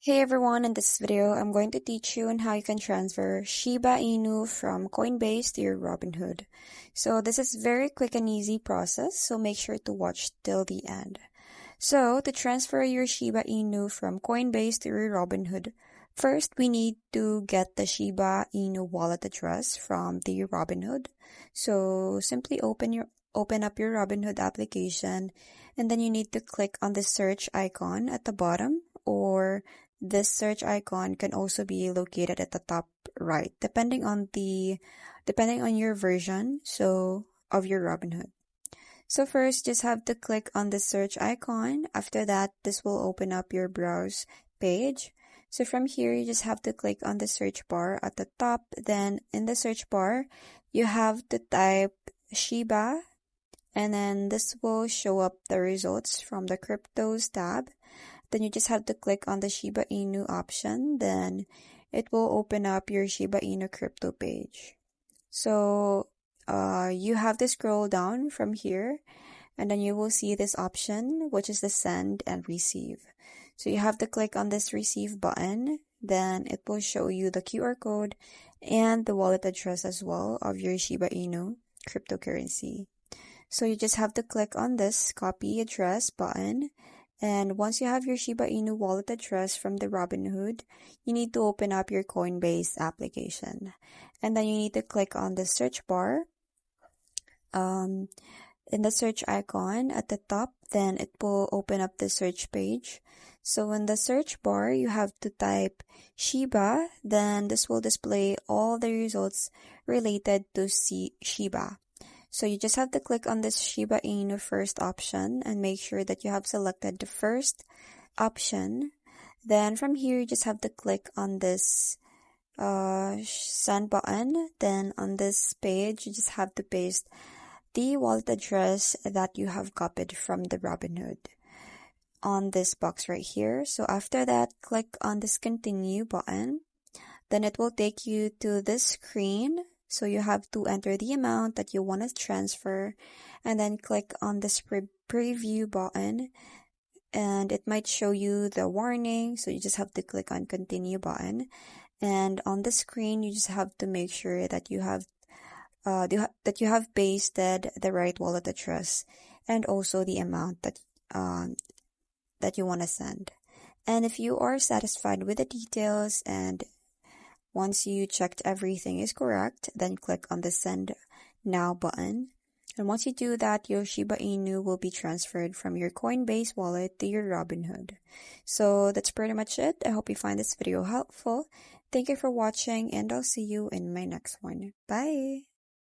Hey everyone, in this video, I'm going to teach you on how you can transfer Shiba Inu from Coinbase to your Robinhood. So this is very quick and easy process, so make sure to watch till the end. So to transfer your Shiba Inu from Coinbase to your Robinhood, first we need to get the Shiba Inu wallet address from the Robinhood. So simply open up your Robinhood application, and then you need to click on the search icon at the bottom, or this search icon can also be located at the top right, depending on your version of your Robinhood. So first, just have to click on the search icon. After that, this will open up your browse page. So from here, you just have to click on the search bar at the top. Then in the search bar, you have to type Shiba, and then this will show up the results from the cryptos tab. Then you just have to click on the Shiba Inu option. Then it will open up your Shiba Inu crypto page. So you have to scroll down from here, and then you will see this option, which is the send and receive. So you have to click on this receive button. Then it will show you the QR code and the wallet address as well of your Shiba Inu cryptocurrency. So you just have to click on this copy address button. And once you have your Shiba Inu wallet address from the Robinhood, you need to open up your Coinbase application. And then you need to click on the search bar in the search icon at the top. Then it will open up the search page. So in the search bar, you have to type Shiba. Then this will display all the results related to Shiba. So you just have to click on this Shiba Inu first option and make sure that you have selected the first option. Then from here, you just have to click on this send button. Then on this page, you just have to paste the wallet address that you have copied from the Robinhood on this box right here. So after that, click on this continue button. Then it will take you to this screen. So you have to enter the amount that you want to transfer, and then click on this preview button, and it might show you the warning. So you just have to click on continue button, and on the screen you just have to make sure that you have pasted the right wallet address and also the amount that you want to send. And if you are satisfied with the details, and once you checked everything is correct, then click on the Send Now button. And once you do that, your Shiba Inu will be transferred from your Coinbase wallet to your Robinhood. So that's pretty much it. I hope you find this video helpful. Thank you for watching, and I'll see you in my next one. Bye!